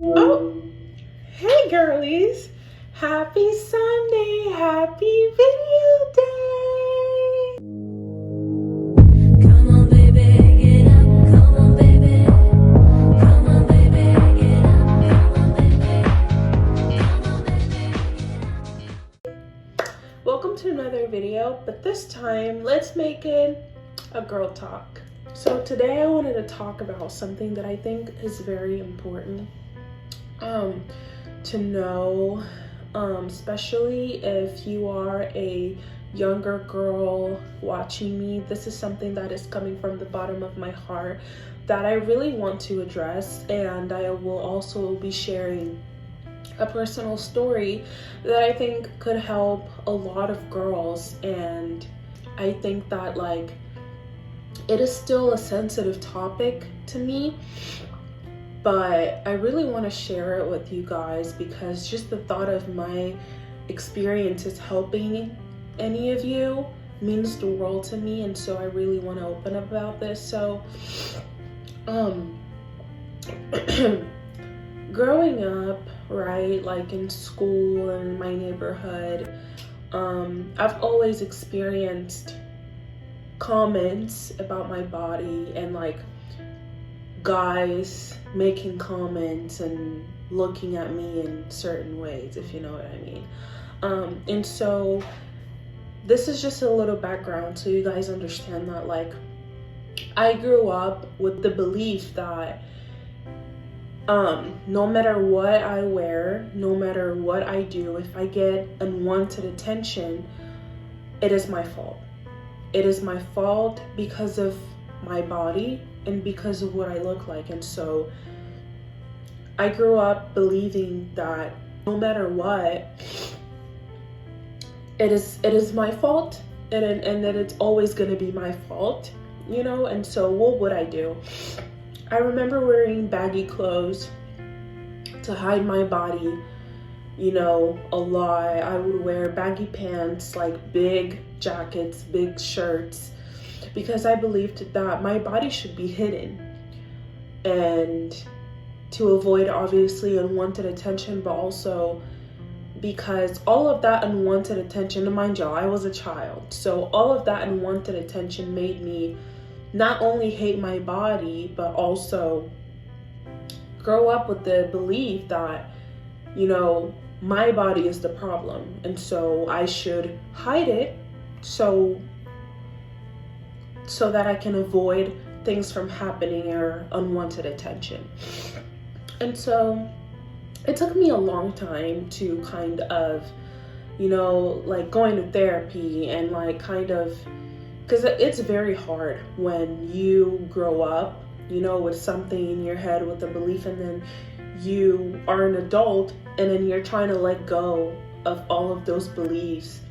Oh, hey girlies. Happy Sunday. Happy video day. Come on, baby, get up. Come on, baby. Come on, baby, get up. Come on, baby. Come on, baby, get up. Welcome to another video, but this time let's make it a girl talk. So today I wanted to talk about something that I think is very important to know, especially if you are a younger girl watching me. This is something that is coming from the bottom of my heart that I really want to address, and I will also be sharing a personal story that I think could help a lot of girls. And I think that it is still a sensitive topic to me, but I really want to share it with you guys because just the thought of my experiences helping any of you means the world to me. And so I really want to open up about this. So growing up, right, like in school and my neighborhood, I've always experienced comments about my body and guys making comments and looking at me in certain ways, if you know what I mean. And so this is just a little background so you guys understand that I grew up with the belief that no matter what I wear, no matter what I do, if I get unwanted attention, it is my fault. It is my fault because of my body and because of what I look like. And so I grew up believing that no matter what, it is my fault, and that it's always going to be my fault, you know. And so what would I do? I remember wearing baggy clothes to hide my body, you know, a lot. I would wear baggy pants, big jackets, big shirts, because I believed that my body should be hidden, and to avoid obviously unwanted attention, but also because all of that unwanted attention, and mind you, I was a child, so all of that unwanted attention made me not only hate my body, but also grow up with the belief that, you know, my body is the problem, and so I should hide it so that I can avoid things from happening or unwanted attention. And so it took me a long time to kind of, you know, going to therapy and because it's very hard when you grow up, you know, with something in your head, with a belief, and then you are an adult and then you're trying to let go of all of those beliefs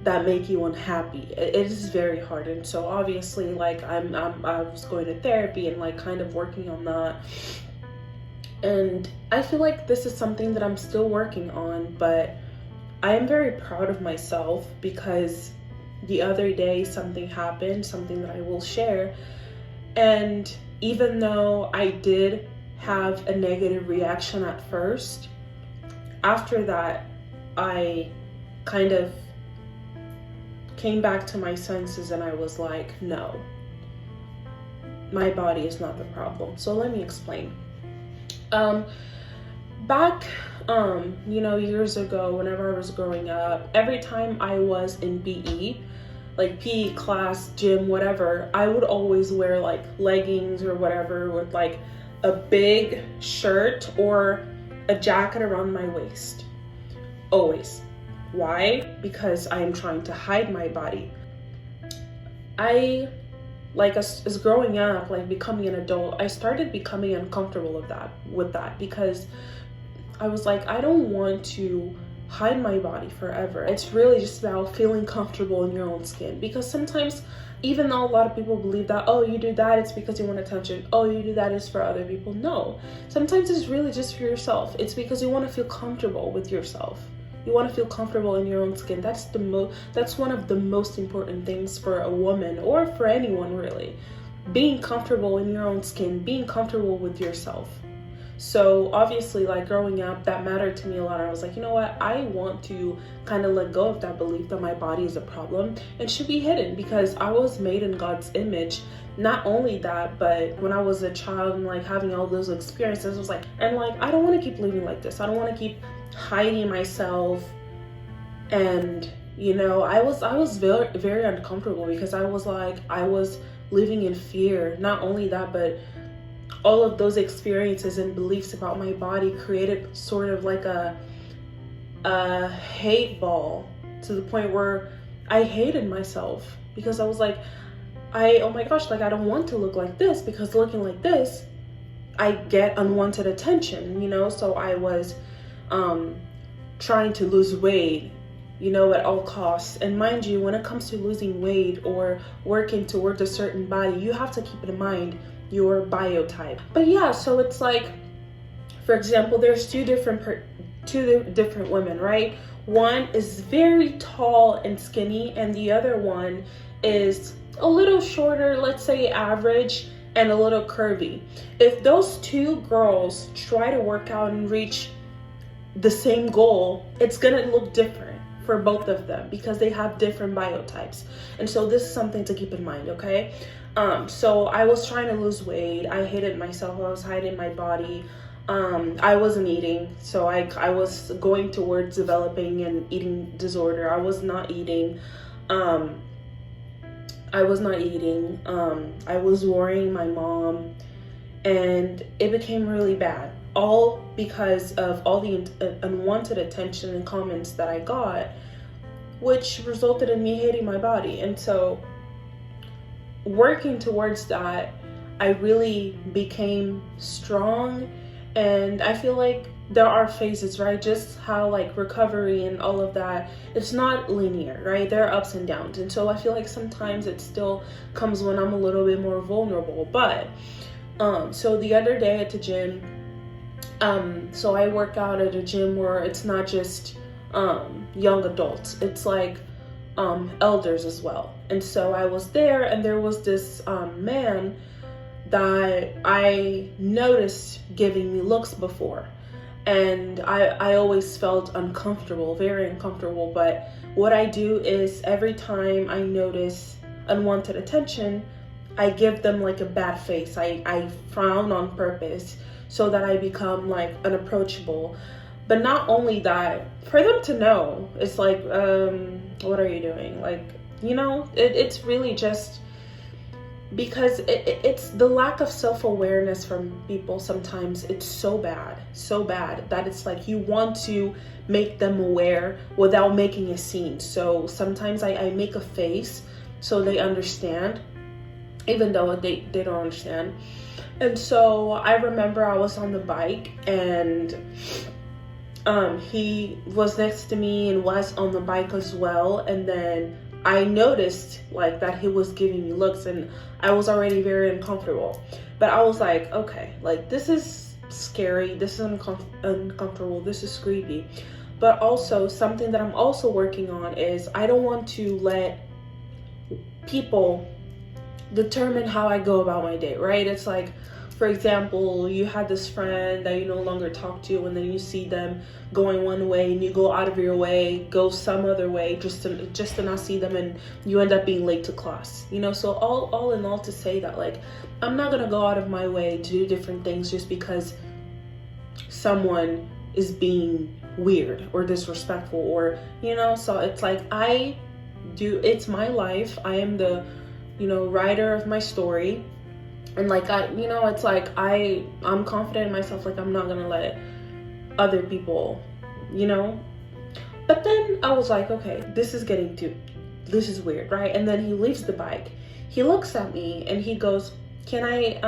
that make you unhappy. It is very hard. And so obviously I was going to therapy and kind of working on that. And I feel like this is something that I'm still working on, but I am very proud of myself because the other day something happened, something that I will share. And even though I did have a negative reaction at first, after that, I kind of came back to my senses and I was like, no, my body is not the problem. So let me explain. Back, you know, years ago, whenever I was growing up, every time I was in PE, PE class, gym, whatever, I would always wear leggings or whatever with a big shirt or a jacket around my waist. Always. Why? Because I am trying to hide my body. As growing up, becoming an adult, I started becoming uncomfortable with that because I was I don't want to hide my body forever. It's really just about feeling comfortable in your own skin, because sometimes, even though a lot of people believe that, oh, you do that, it's because you want attention. Oh, you do that, it's for other people. No, sometimes it's really just for yourself. It's because you want to feel comfortable with yourself. You want to feel comfortable in your own skin. That's one of the most important things for a woman, or for anyone really. Being comfortable in your own skin, being comfortable with yourself. So obviously, like growing up, that mattered to me a lot. I was like, you know what, I want to kind of let go of that belief that my body is a problem and should be hidden, because I was made in God's image. Not only that, but when I was a child and like having all those experiences, I was like, and like, I don't want to keep living like this. I don't want to keep hiding myself. And I was very, very uncomfortable, because I was living in fear. Not only that, but all of those experiences and beliefs about my body created sort of like a hate ball, to the point where I hated myself, because I was like, oh my gosh, like I don't want to look like this, because looking like this, I get unwanted attention, So I was trying to lose weight, at all costs. And mind you, when it comes to losing weight or working towards a certain body, you have to keep in mind your biotype. But yeah, so it's like, for example, there's two different women, right? One is very tall and skinny, and the other one is a little shorter, let's say average, and a little curvy. If those two girls try to work out and reach the same goal, it's gonna look different for both of them, because they have different biotypes. And so this is something to keep in mind, okay? So I was trying to lose weight. I hated myself. I was hiding my body. I wasn't eating. So I was going towards developing an eating disorder. I was not eating. I was worrying my mom, and it became really bad. All because of all the unwanted attention and comments that I got, which resulted in me hating my body. And so working towards that, I really became strong. And I feel like there are phases, right? Just how like recovery and all of that, it's not linear, right? There are ups and downs. And so I feel like sometimes it still comes when I'm a little bit more vulnerable. But so the other day at the gym, so I work out at a gym where it's not just young adults, it's like elders as well. And so I was there, and there was this man that I noticed giving me looks before, and I always felt uncomfortable, very uncomfortable. But what I do is, every time I notice unwanted attention, I give them like a bad face. I frown on purpose, so that I become like unapproachable. But not only that, for them to know, it's like, what are you doing? Like, it's really just because it's the lack of self-awareness from people. Sometimes it's so bad that it's like you want to make them aware without making a scene. So sometimes I make a face so they understand, even though they don't understand. And so I remember I was on the bike, and he was next to me and was on the bike as well. And then I noticed like that he was giving me looks, and I was already very uncomfortable. But I was like, okay, like this is scary, this is uncomfortable, this is creepy. But also something that I'm also working on is I don't want to let people determine how I go about my day, right? It's like, for example, you had this friend that you no longer talk to, and then you see them going one way, and you go out of your way, go some other way just to not see them, and you end up being late to class. So all in all, to say that like I'm not gonna go out of my way to do different things just because someone is being weird or disrespectful, or so it's like it's my life. I am the writer of my story. And like it's like I'm confident in myself. Like I'm not gonna let other people, But then I was like, okay, this is weird, right? And then he leaves the bike. He looks at me and he goes, "Can I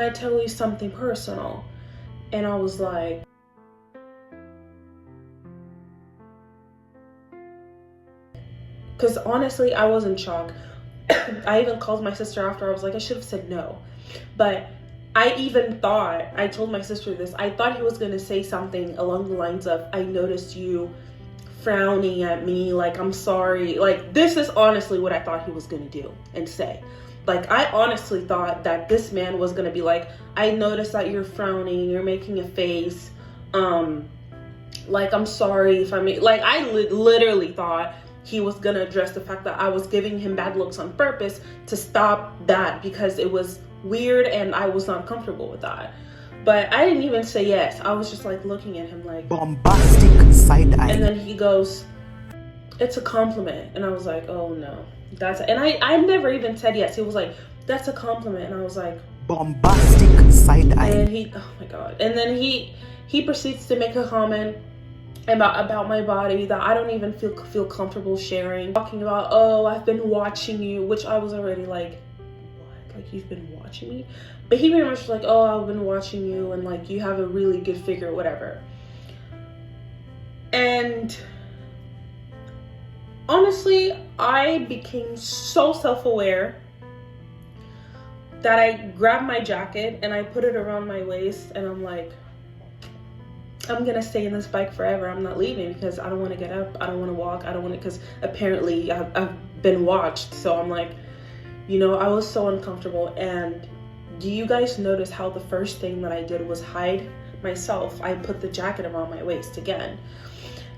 tell you something personal?" And I was like, because honestly, I was in shock. I even called my sister after. I was like, I should have said no. But I told my sister this, I thought he was going to say something along the lines of, I noticed you frowning at me, like, I'm sorry. Like, this is honestly what I thought he was going to do and say. Like, I honestly thought that this man was gonna be like, I noticed that you're frowning, you're making a face, like, I'm sorry if I made, like, I literally thought he was gonna address the fact that I was giving him bad looks on purpose to stop that, because it was weird and I was not comfortable with that. But I didn't even say yes. I was just like looking at him like bombastic side eye. And then he goes, it's a compliment. And I was like, oh no, and I never even said yes. He was like, that's a compliment. And I was like, bombastic side eye. and he, oh my God. And then he proceeds to make a comment about my body that I don't even feel comfortable sharing. Talking about, oh, I've been watching you, which I was already like, what? Like, you've been watching me? But he very much was like, oh, I've been watching you, and like, you have a really good figure, whatever. And honestly, I became so self-aware that I grabbed my jacket and I put it around my waist, and I'm like, I'm gonna stay in this bike forever. I'm not leaving, because I don't want to get up, I don't want to walk, I don't want to, because apparently I've been watched. So I'm like, you know, I was so uncomfortable. And do you guys notice how the first thing that I did was hide myself? I put the jacket around my waist again.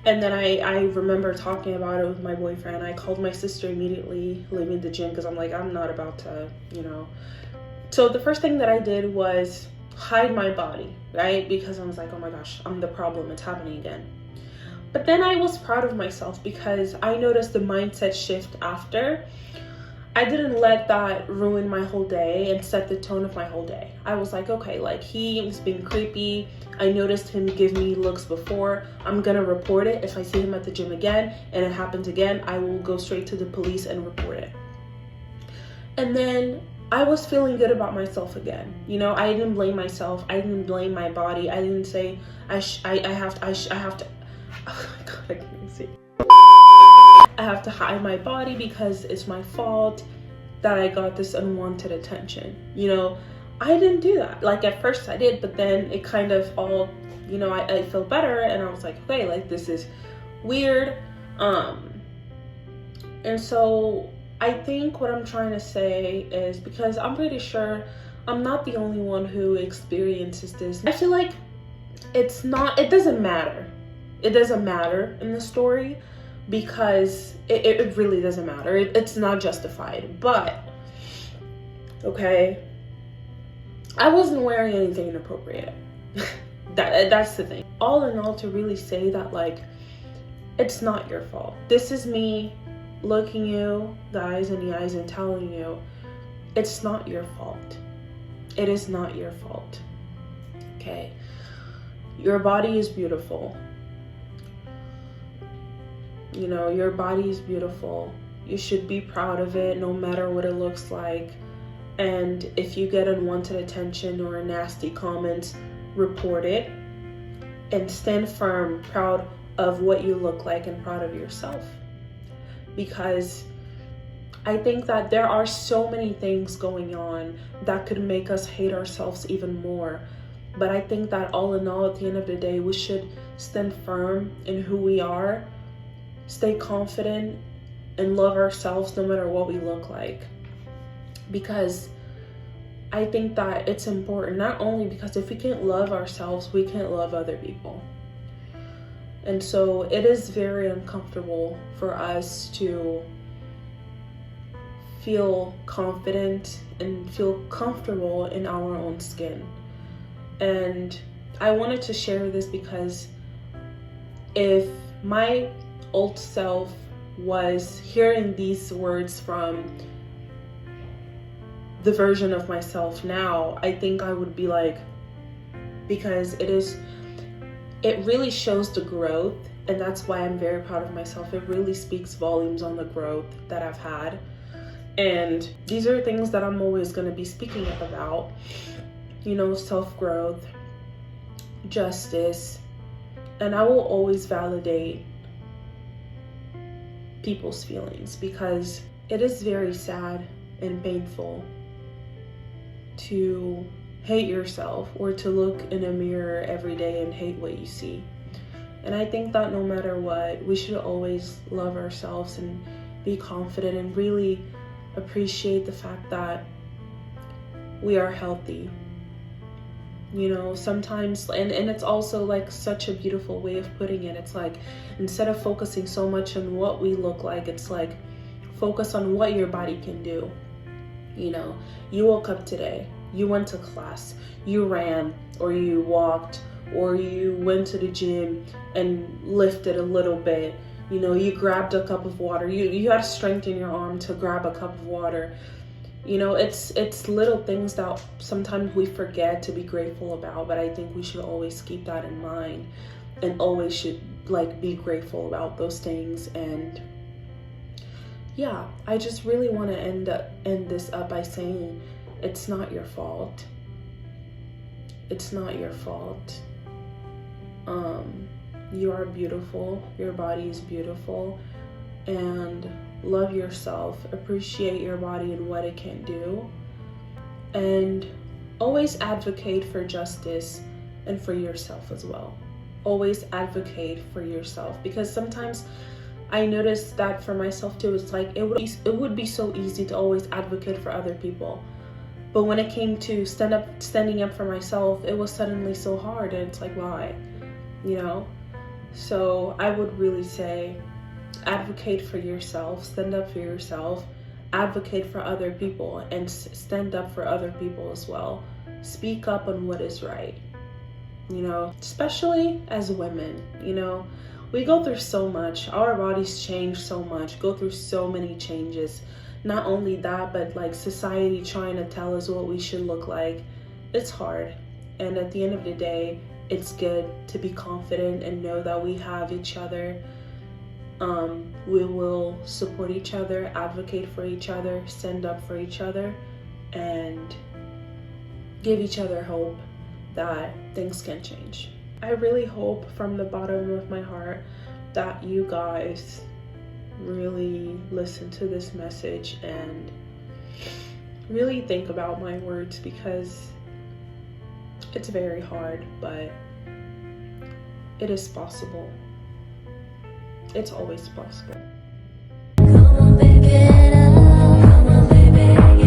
And then I remember talking about it with my boyfriend. I called my sister immediately leaving the gym, because I'm like, I'm not about to, you know. So the first thing that I did was hide my body, right? Because I was like, oh my gosh, I'm the problem, it's happening again. But then I was proud of myself, because I noticed the mindset shift after. I didn't let that ruin my whole day and set the tone of my whole day. I was like, okay, like, he was being creepy. I noticed him give me looks before. I'm gonna report it. If I see him at the gym again and it happens again, I will go straight to the police and report it. And then I was feeling good about myself again. You know, I didn't blame myself. I didn't blame my body. I didn't say I have to. Oh my God, I can't even see. I have to hide my body because it's my fault that I got this unwanted attention. You know, I didn't do that. Like, at first I did, but then it kind of all, you know, I felt better, and I was like, okay, like, this is weird. And so I think what I'm trying to say is, because I'm pretty sure I'm not the only one who experiences this. I feel like it doesn't matter. It doesn't matter in the story, because it really doesn't matter. It's not justified. But, okay, I wasn't wearing anything inappropriate. That's the thing. All in all, to really say that, like, it's not your fault. This is me looking you guys in the eyes and telling you, it's not your fault. It is not your fault. Okay? Your body is beautiful. You know, your body is beautiful. You should be proud of it, no matter what it looks like. And if you get unwanted attention or nasty comments, report it and stand firm, proud of what you look like and proud of yourself. Because I think that there are so many things going on that could make us hate ourselves even more. But I think that all in all, at the end of the day, we should stand firm in who we are, stay confident, and love ourselves no matter what we look like. Because I think that it's important, not only because if we can't love ourselves, we can't love other people. And so it is very uncomfortable for us to feel confident and feel comfortable in our own skin. And I wanted to share this because if my old self was hearing these words from the version of myself now, I think I would be like, because it really shows the growth, and that's why I'm very proud of myself. It really speaks volumes on the growth that I've had. And these are things that I'm always going to be speaking up about, you know, self-growth, justice, and I will always validate people's feelings, because it is very sad and painful to hate yourself or to look in a mirror every day and hate what you see. And I think that no matter what, we should always love ourselves and be confident and really appreciate the fact that we are healthy. You know, sometimes, and it's also like such a beautiful way of putting it. It's like, instead of focusing so much on what we look like, it's like, focus on what your body can do. You know, you woke up today, you went to class, you ran, or you walked, or you went to the gym and lifted a little bit. You know, you grabbed a cup of water. You had strength in your arm to grab a cup of water. You know, it's little things that sometimes we forget to be grateful about, but I think we should always keep that in mind and always should like be grateful about those things. And yeah, I just really want to end this up by saying it's not your fault. It's not your fault. You are beautiful. Your body is beautiful, and love yourself. Appreciate your body and what it can do, and always advocate for justice and for yourself as well. Always advocate for yourself, because sometimes I noticed that for myself too. It's like it would be so easy to always advocate for other people, but when it came to standing up for myself, it was suddenly so hard. And it's like, why? You know? So I would really say, advocate for yourself, stand up for yourself, advocate for other people, and stand up for other people as well. Speak up on what is right. You know, especially as women, you know, we go through so much. Our bodies change so much, go through so many changes. Not only that, but like society trying to tell us what we should look like. It's hard. And at the end of the day, it's good to be confident and know that we have each other. We will support each other, advocate for each other, stand up for each other, and give each other hope that things can change. I really hope from the bottom of my heart that you guys really listen to this message and really think about my words, because it's very hard, but it is possible. It's always possible. Come on, baby, get up. Come on, baby.